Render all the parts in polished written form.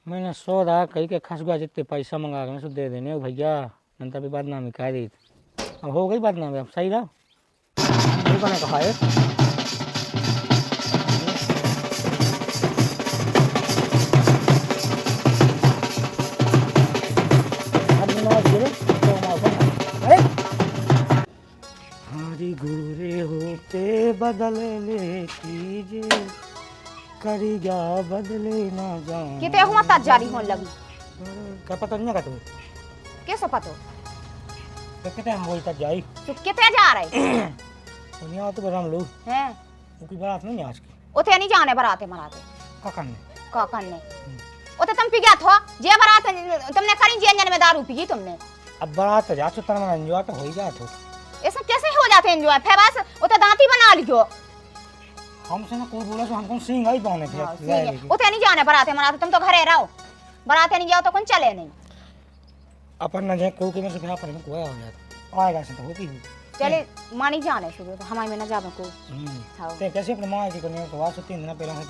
मैंने सौदा कही के खसगा जितने पैसा मंगा के दे देने भैया जनता भी बदनामी कह दी। अब हो गई बदनामी, अब सही रहा मैंने कहा है। हरी गुरे होते बदल ले कीजिए करी जा बदले ना जाए किते हुआ जारी होने लगी। क्या पता नहीं का तुम्हें कैसे पता तो कितने हम बोलता जाई तू किते जा रहे दुनिया तो बराम लोग हैं उनकी बात नहीं आज की उते नहीं जाने बराते मराते का करने उते तुम पी गया था जे बरात तुमने करी जे अंजन में दारू पी तुमने। अब बारात जा तो तरह एंजॉय तो हो ही जाए तो ये सब कैसे हो जाते एंजॉय फिर बस उते दांती बना लियो। हमसे ना कोई बोला तो हमको सिंह ही पाने थे उते नहीं जाने बराते मराते तुम तो घरे रहो बराते नहीं जाओ तो कौन चले नहीं अपन न जाए को के में से फिर अपन को आएगा से तो होती चले मानी जाने शुरू तो हमारे में न जावे को ते कैसे अपने मां की करने तो वास 3 दिन पहले से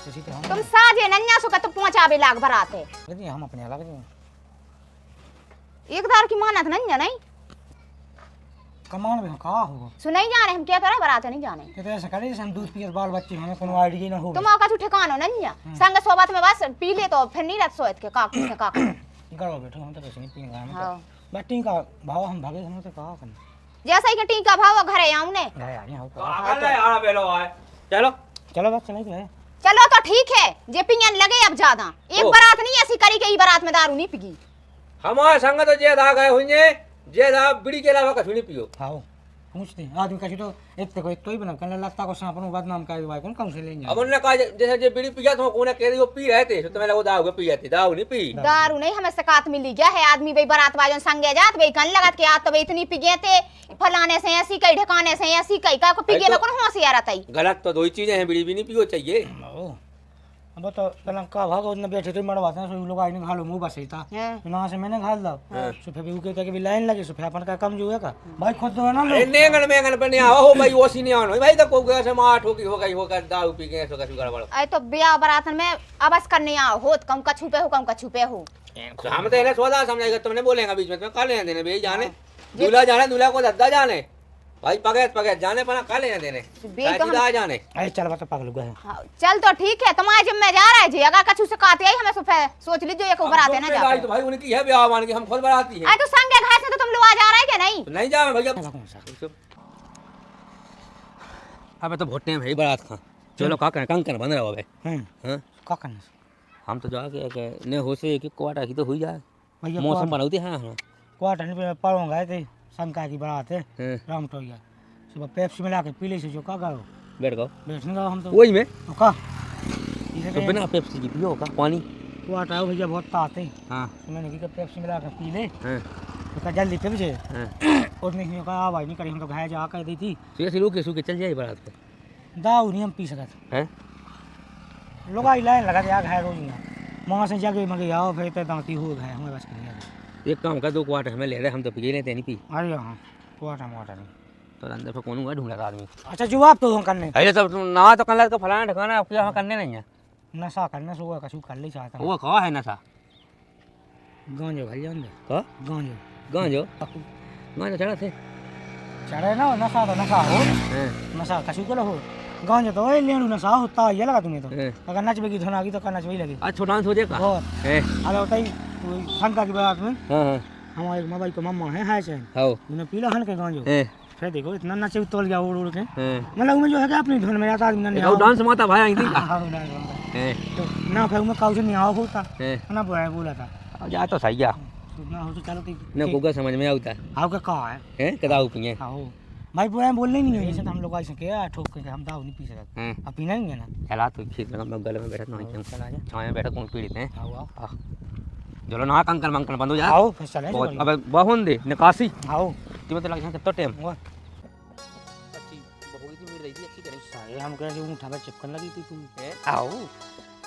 जैसे तो हम तुम साजे नन्या सो का तो पहुंचावे लाग बराते नहीं हम अपने अलग एक दार की मानत नन्या नहीं कमान में का हो सुनाई जाने हम क्या तरह बराते नहीं जाने तो ऐसा करे जैसे हम दूध पिए बाल बच्चे हमें कोनो आईडिया ना हो तुम का ठिकानो नन्या संग सोबत में बस पी ले तो फिर नहीं रख सोत के काकू से काकू गड़ो बैठो हम तो कैसे नहीं पिएंगे हम तो बट्टी का भाव हम भागे हम तो कहा करना जैसा ही टीका भाव घरे आऊं ने घरे आ गए हो अरे यार बेलो आए चलो चलो बस चले गए चलो तो ठीक है जे पियन लगे अब ज्यादा एक बारात नहीं ऐसी करी के ई बारात में दारू नहीं पीगी हमारे संग तो जे दा गए हुए जे दा बीड़ी के अलावा कुछ नहीं पियो हां पूछते आदमी का तो एक तो ही बना कर लगता को सांपन बदनाम कर भाई कौन से लेंगे अब उन्होंने कहा जैसे जे बीड़ी पिया तो कोने कह रही वो पी रहे थे तो मैंने वो दाऊ पी जाती दाऊ नहीं पी दारू नहीं हमें सकात मिली गया है आदमी भाई बारात वाजन संगे जात भाई कन लगत के आज तो भाई इतनी पिगे थे फलाने से ऐसी कई ढकाने से ऐसी कई का को पिगे में कौन होशियार आता ही गलत तो दो ही चीजें हैं बीड़ी भी नहीं पियो चाहिए अब तो लंका भागो उन्हें बैठे थे मरवाते हैं सो लोग आईने घालो मुंह बस ही था ना से मैंने घाल दो सो फिर भी के भी लाइन लगी सो फिर अपन का कम जो है का भाई खुद तो है ना लो नेंगन मेंगन पे नहीं आओ भाई ओसी नहीं आनो भाई तो को से मार ठोकी हो गई होकर दारू पी के सो का गड़बड़ आई तो ब्याह बरातन में अबस करने आओ होत कम का छुपे हो हम तो इन्हें सोचा समझाएगा तुमने बोलेगा बीच में काले लेने देने भाई जाने दूल्हा को दद्दा जाने भाई पगे जाने पना काले लेने देने सीधा जाने अरे चल बता पागल गए चल तो ठीक है तुम्हारे जिम्मे जा रहा है जी अगर कछु से काते आई हमें सोच लीजिए एक बराते ना जाते तो भाई उनकी है ब्याह मान के हम खुद बराती है आई तो संगे घास से तो तुम लोग आ जा रहे हैं कि नहीं तो नहीं जावे भैया अबे तो भोटने भाई बारात खा चलो का करें कंकन बन रहा है हां का करना हम तो जाके के ने हो से एक क्वाटा की तो हुई जाए मौसम बनाउती हां हां क्वाटा नहीं पड़ों गए थे शंका की बारात है राम टोया सुबह पेप्सी मिला के पी ले से जो का करो बैठने का हम तो वही में तो का तो बिना पेप्सी की पियो का पानी क्वाटा हो भैया बहुत ताते हां मैंने की पेप्सी मिला के पी ले तो का जल्दी पे मुझे और नहीं का भाई नहीं करी हम तो घाय जा कर दी थी ऐसे लोग के चल जाए बारात पे दाऊ नहीं हम पी सकत हैं लोग आई लाइन लगा दिया घाय रोज वहां से जगह मगे आओ फिर तो दांती हो गए हमारे पास नहीं एक काम कर 2 क्वार्टर हमें ले रहे हम तो पी लेते नहीं पी अरे हां क्वार्टर मोटा नहीं तो अंदर पे कौन हुआ ढूंढा आदमी अच्छा जवाब तो हम करने अरे सब ना तो कल का फलाना ठिकाना अब हम करने नहीं है नशा करने से हुआ कछु कर ले चाहता वो कहा है नशा गांजो भाई जान दे का गांजो चढ़ा थे चढ़े ना नशा तो नशा हो नशा कछु कर हो गांजो तो ओए लेणू नशा होता ये लगा तुम्हें तो अगर नचबे की धुन आ गई तो करना चाहिए लगी अच्छा डांस हो जाएगा और अरे बताई शंका की बात में हां हमारे मोबाइल को मम्मा है से हां उन्हें पीला हन के गांजो फिर देखो इतना नचे तोल गया उड़ के मतलब मैं जो है कि अपनी धुन में आता आदमी नहीं डांस माता भाई आई थी तो ना फिर मैं काउ से नहीं आओ होता ना बोला था जा तो सही है ना हो तो चलो ना कोगा समझ में आता है आपका कहा है कदाऊ पिए हां भाई पूरा बोलने नहीं है ऐसे तो हम लोग ऐसे के ठोक के हम दाऊ नहीं पी सकते अब पीना नहीं है ना चला तो खेत में गले में बैठा नहीं चला जा छाया में बैठा कौन पीड़ित है आओ चलो ना कंकन मंकन बंद हो जा आओ फिर चले अबे बहुन दे निकासी आओ तुम्हें तो लग कितना टाइम वो अच्छी बहुगी थी मेरी रही थी अच्छी करी सारे हम कह रहे उठा पे चिपकन लगी थी तुम आओ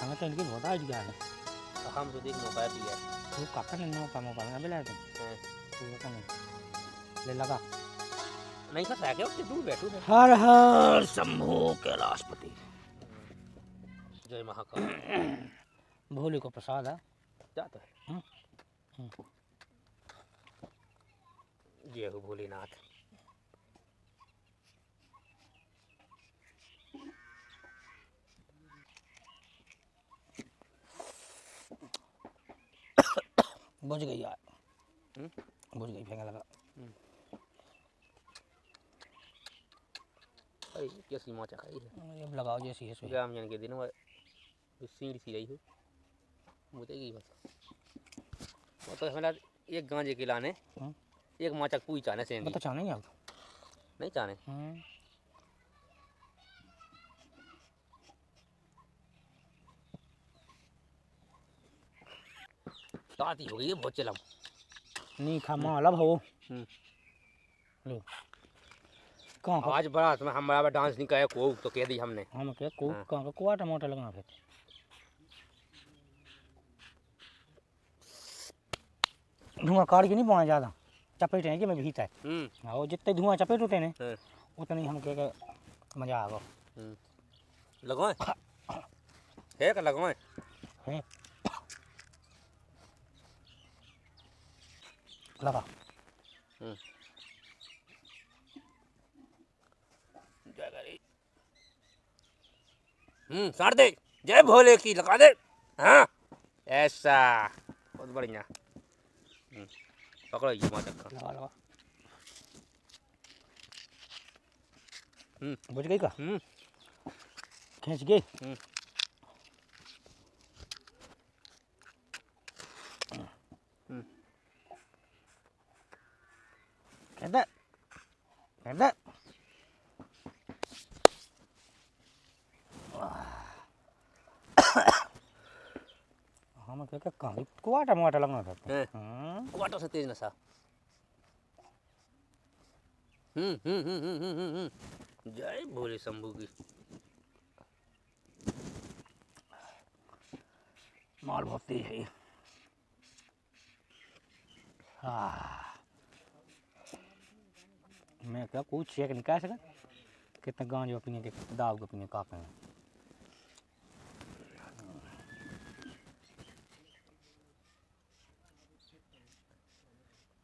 हमें तो इनकी बहुत आइडिया है हम तो देख मौका भी है तू काका ने नो का मौका ना मिला तुम का नहीं ले लगा नहीं कर क्या उससे दूर बैठू हर हर शंभू कैलाशपति जय महाकाल। भोले को प्रसाद है। जाता है। जय हो भोलेनाथ। बुझ गई यार, बुझ गई, फेंका लगा। कैसी माचा खाई है? अब लगाओ जैसी है सही। राम जन के दिन में सीढ़ सी रही हो मुझे की बस। वो तो हमारा एक गांजे के लाने एक माचक पूई चाने से तो चाने नहीं आप नहीं चाने। ताती हो गई है बहुत चलम नहीं खा माला भाव लो कहाँ आज बड़ा तुम्हें हम बराबर डांस नहीं करे को तो कह दी हमने। हम क्या को कहाँ का कुआ टमाटर लगना फिर धुआं काट के नहीं पाना ज़्यादा चपेट है कि मैं भीता है। और जितने धुआं चपेट होते हैं उतनी हम क्या मजा आगा लगवाए है का लगवाए है लगा। साड़ दे जय भोले की लगा दे। हाँ ऐसा बहुत बढ़िया। पकड़ो ये माचक का लगा लगा। बुझ गई का खींच गई। कहता कहता हम क्या क्या कहाँ कुआ टमाटर लगना था। क्वार्टर से तेज नशा। जय भोले शंभू की। माल बहुत तेज है। मैं क्या कुछ चेक नहीं कर सका कितना गांजा पीने के दाव को पीने का हैं।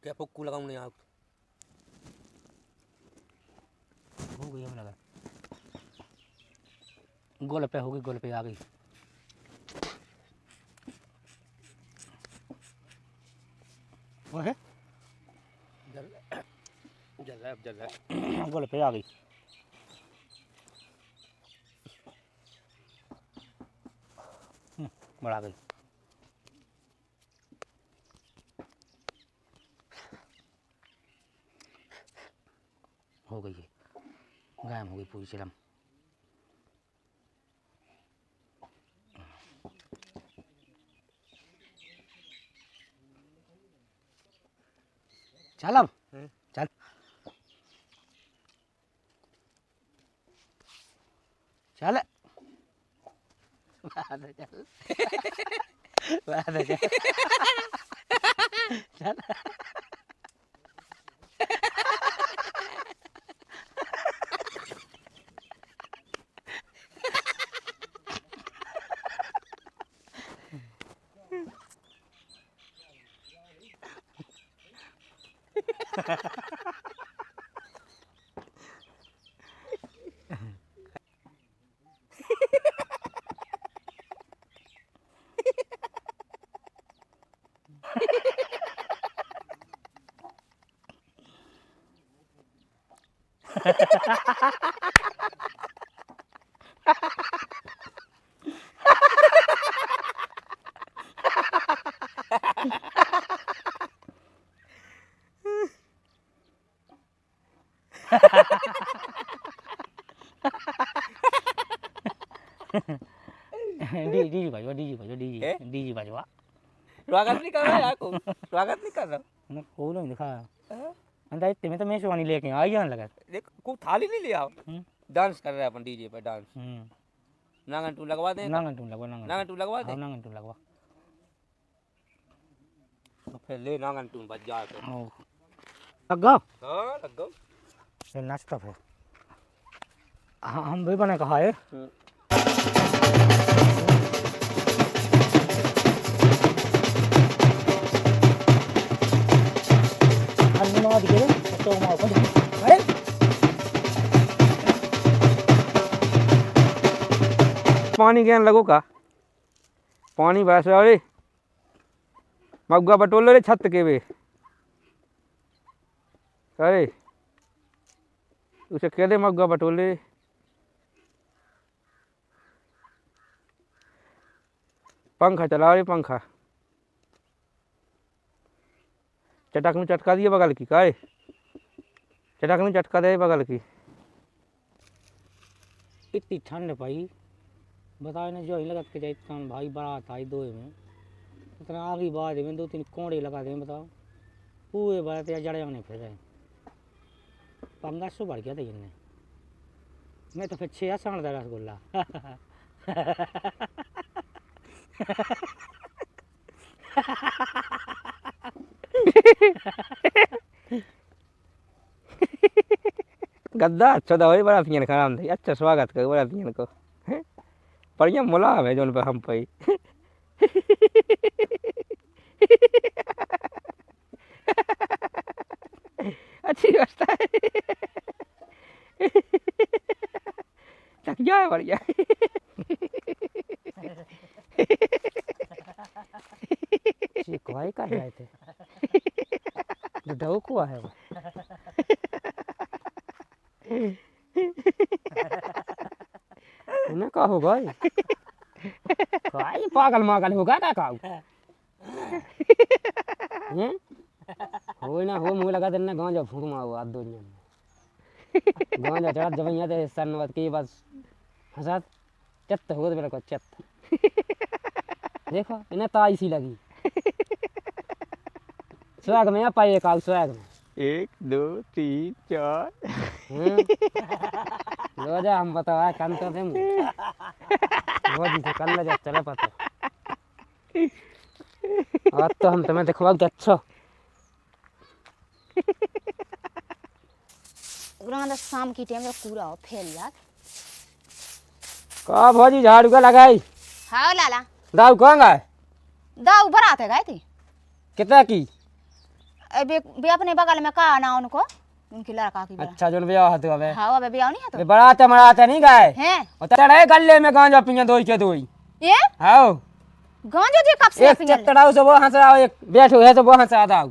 क्या पुक्कू लगाऊं नहीं आप हो गई हमें लगा गोल पे हो गई गोल पे आ गई। वो है जल रहा है अब जल रहा है। गोल पे आ गई। बढ़ा गई। हो गई है गायब हो गई पूरी चिलम। चल अब चल चल चल चल डीजी बजवा डीजी बजवा डीजी डीजी बजवा। स्वागत नहीं कर रहा यार को स्वागत नहीं कर रहा मैं खोलो नहीं दिखा अंदर इतने में तो मैं शिवानी लेके आई जान लगा। देख को थाली नहीं लिया डांस कर रहा है अपन डीजे पे डांस। नांगन टू लगवा दे नांगन टू लगवा नांगन टू लगवा दे नांगन टू लगवा तो फिर ले नांगन टू बज जा के लग गो। हां लग गो फिर नाचता फिर हम भी बने कहा है मार दिए तो मार को अरे पानी कहने लगो का पानी वैसे अरे मग्गा बटोल रे छत के वे अरे उसे कह दे मग्गा बटोले पंखा चला रे पंखा चटक में चटका दिए बगल की काय चटक में चटका दे बगल की इतनी ठंड भाई बताओ ना जो ही लगा के जाए भाई बारात आई दो में इतना आगे बाद में 2-3 कोड़े लगा दें बताओ पूरे बारात या जड़े जाने फिर रहे पंगा सो बढ़ गया था इनने मैं तो फिर 6 साल का रसगुल्ला गद्दा अच्छा था वही बरातियन खराब थी अच्छा स्वागत कर बरातियन को बढ़िया मुलाम है जो पे हम पे अच्छी व्यवस्था है तकिया है बढ़िया कोई का जाए थे जो डो कुआ है वो ना का होगा कोई पागल मागल होगा का काऊ हैं हो ना हो मुंह लगा देना गांजा फूक मारो आज दुनिया में गांजा चढ़ा जबैया ते सनवत की बस हंसा चत्त हो तो मेरा को चत्त देखो इन्हें ताई सी लगी स्वैग में पाए काऊ स्वैग में 1 2 3 4 लो जा हम बताओ कन तो दे वो दी कल जा चले पता आज तो हम तुम्हें देखवा अच्छा ग्रांड शाम की टाइम में पूरा फैल जात का भौजी झाड़ू का लगाई हाँ लाला दाऊ कौन गए दाऊ बरात है गए थे कितना की अबे बे अपने बगल में का ना उनको उनकी लड़का की बरात। अच्छा जोन ब्याह हतो अबे हाँ अबे ब्याह नहीं है तो बरात मराता नहीं गए हैं और चढ़े गले में गांजा पिया दोई के दोई ये आओ गांजो जी कब से एक पियल चट्टड़ाऊ से वो हंस आओ एक बैठो है तो वो हंस आओ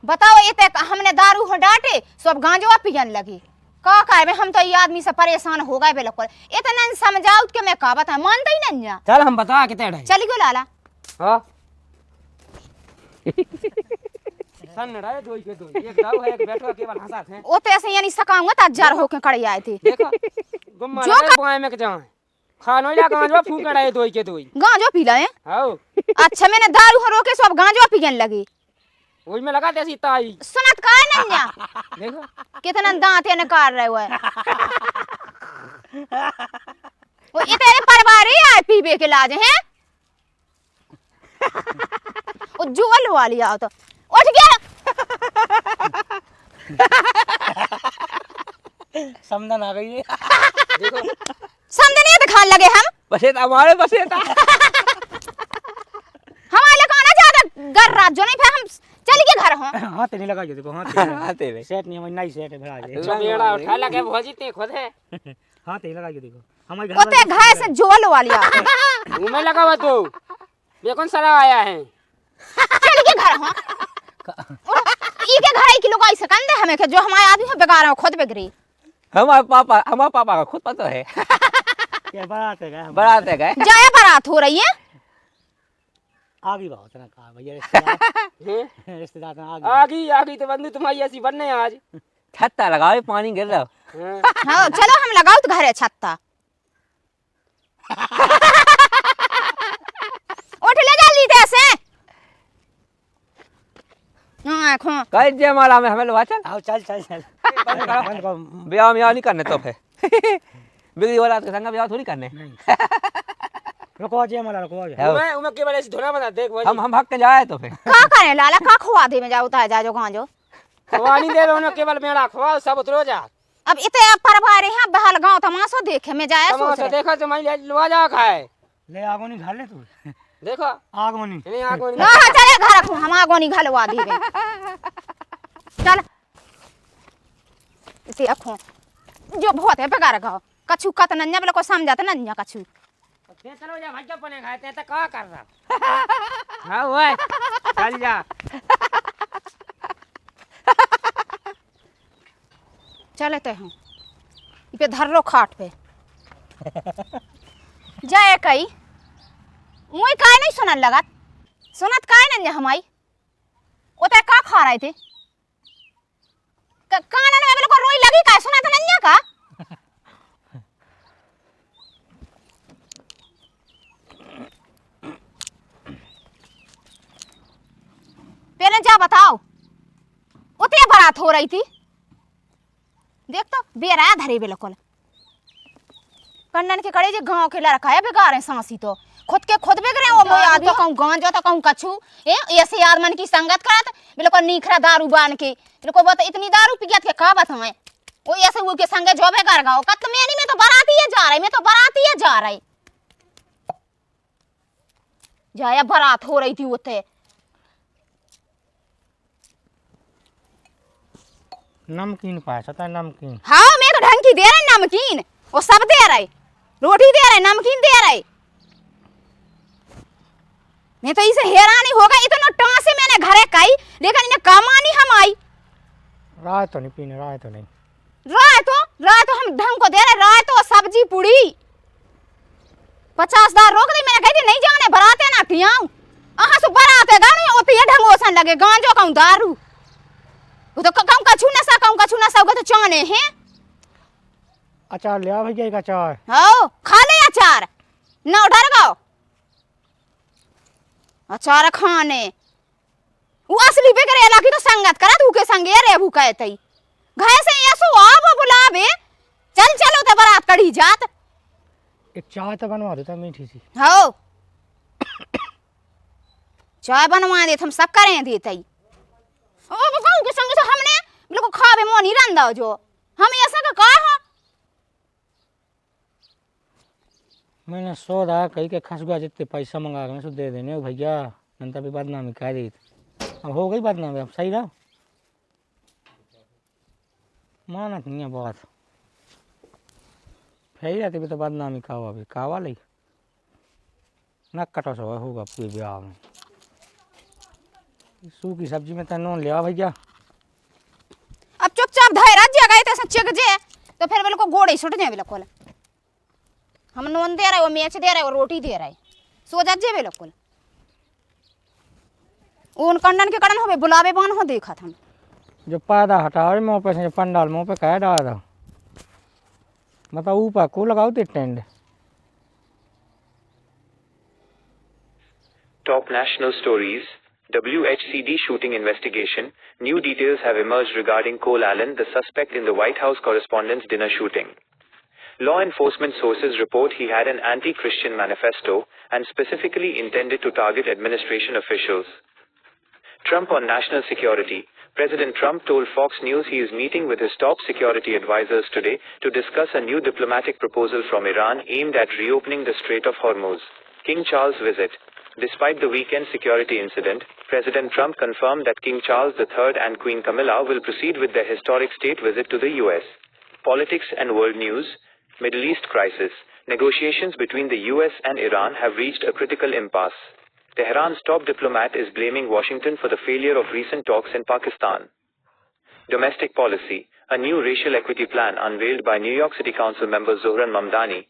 बताओ ये तक हमने दारू हो डांटे सब गांजो पियन लगी का काहे हम तो ये आदमी से परेशान हो गए बिल्कुल इतना समझाओ कि मैं का बता मानता ही नहीं है चल हम बता कितने ढाई चली गयो लाला हां सन रहे दोई के दोई एक दाऊ है एक बैठो केवल हंसात है ओ तो ऐसे यानी सकाऊंगा त हजार होके खड़े आए थे देखो गुम्मा लगे पाए में के जाए खानो ला गांजवा फूक रहे दोई के दोई गांजो पी लाए आओ अच्छा मैंने दारू हो रोके सब गांजो पियन लगी ओई में लगा देसी ताई सुनत का नहीं है देखो कितना दांत है निकाल रहे हुए वो इतने परिवार ही आए पीबे के लाज हैं वो जुगल वाली आओ तो उठ गया समझन आ गई है देखो समझने तो खान लगे हम बसे हमारे बसे था हमारे लिए खाना ज्यादा गर रात जो नहीं फिर हम चल के घर हो हाथ नहीं लगा देखो हाथ आते रे सेट नहीं हमारी नई सेट है भरा जे चमेड़ा उठा लगे भौजी ते खुद है हाथ ही लगा देखो हमारे ओते घाय से जुगल वाली आओ मुंह में लगा हुआ तो ये कौन सारा आया है चल के घर हो ई के घर की लोग ऐसे कंदे हमें के जो हमारे आदमी है बेकार है खुद बिगड़ी हमारे पापा का खुद पता है ये बारात है गए बारात है गए जाए बारात हो रही है आगे बहुत ना कहा भैया रिश्तेदार रिश्तेदार आगे आगी तो बंधु तुम्हारी ऐसी बनने आज छत्ता लगाओ पानी गिर रहा हाँ चलो हम लगाओ तो घर है छत्ता उठ ले जल्दी ऐसे हाँ खो कह जे हमारा हमें लो चल आओ चल चल चल ब्याह में नहीं करने तो फिर बिगड़ी वाला के संग ब्याह थोड़ी करने रुको जे मला रुको जे मैं केवल ऐसी धोना बता देख भाई हम हक के जाए तो फिर का करे लाला का खुआ दे में जाओ ता जा जो गांजो खवानी दे रहो ना केवल मेरा खवा सब उतरो जा अब इते परवारे हैं बहल गांव तमाशो देखे में जाए सोच तमाशा रहे देखा तो मैं लवा जा खाए ले आगो नहीं घाल ले तू देखो आगो नहीं इन्हें आंखों हां चले घर हम आगो नहीं घलवा दी चल इसे अखो जो बहुत है बेकार गाओ कछु कत नन्या बोले को समझाते नन्या कछु ते चलो जा भाई अपने खाते तो का कर रहा हां ओए चल जा चलते हूँ पे धर लो खाट पे जाए कई मुई काय नहीं सुनन लगत सुनत काय नन्या हमाई ओते का खा रहे थे कानन में बिल्कुल रोई लगी काय सुना था नन्या का पहले जा बताओ उतने बारात हो रही थी देख तो बेरा धरे बिल्कुल कंडन के कड़े जे गांव के लड़का है बेकार है सांसी तो खुद के खुद बिगड़े वो मोया तो कहूं गांजा तो कहूं कछु ए ऐसे आदमी की संगत करत बिल्कुल नीखरा दारू बान के बिल्कुल वो तो इतनी दारू पियत के का बात है वो ऐसे वो के संगे जो बेकार गाओ कत मेनी में तो बाराती है जा रही मैं तो बाराती है जा रही जाया बारात हो रही थी उते नमकीन पाया था नमकीन हाँ मैं तो ढंग की दे रही नमकीन वो सब दे रहे रोटी दे रहे नमकीन दे रहे मैं तो इसे हैरानी हो गई इतना टांसे मैंने घरे खाई लेकिन इन्हें कमानी हम आई राय तो नहीं पीने राय तो नहीं राय तो हम ढंग को दे रहे राय तो सब्जी पूड़ी 50 दार रोक दी मैंने कही नहीं जाने बराते ना पियाऊं आहा सो बराते गाने होती है ढंग ओसन लगे गांजो कहूं दारू वो तो कहूं कछु नशा तो चाने हैं अचार लिया भैया एक अचार आओ खा ले अचार ना उठा लगाओ अचार खाने वो असली बेकरेला की तो संगत करा तू के संगे रे भू कहते घर से ऐसो आव बुलावे चल चलो तो बारात कड़ी जात एक चाय तो बनवा देता मीठी सी हो चाय बनवा दे हम सब करें देते ओ बकाऊ के संग से हमने बिल्कुल खावे मोनी रंदा जो हम ऐसा का कहा हो मैंने सोचा कहीं के खसगा जितने पैसा मंगा के दे देने भैया नंतर भी बदनामी कह दी अब हो गई बदनामी अब सही रहा मानत नहीं है बात फिर रहती भी तो बदनामी कावा भी कावा ली न कटो सो होगा पूरे ब्याह में सूखी सब्जी में तो नून लिया भैया अब चुपचाप धाय राज्य गए थे सच्चे जे तो फिर बिल्कुल गोड़े छुट जाए बिल्कुल हम नून दे रहे वो मैच दे रहे वो रोटी दे रहे सो जा जे बिल्कुल उन कंडन के कड़न हो बुलावे बान हो देखा था जो पैदा हटाओ मुँह पे से पंडाल मुँह पे कह डाला था मतलब ऊपर को लगाओ ते tend Top national stories. WHCD shooting investigation. New details have emerged regarding Cole Allen, the suspect in the White House correspondents' dinner shooting. Law enforcement sources report he had an anti-Christian manifesto and specifically intended to target administration officials. Trump on national security. President Trump told Fox News he is meeting with his top security advisors today to discuss a new diplomatic proposal from Iran aimed at reopening the Strait of Hormuz. King Charles visit. Despite the weekend security incident, President Trump confirmed that King Charles III and Queen Camilla will proceed with their historic state visit to the US. Politics and world news. Middle East crisis. Negotiations between the US and Iran have reached a critical impasse. Tehran's top diplomat is blaming Washington for the failure of recent talks in Pakistan. Domestic policy. A new racial equity plan unveiled by New York City Council member Zohran Mamdani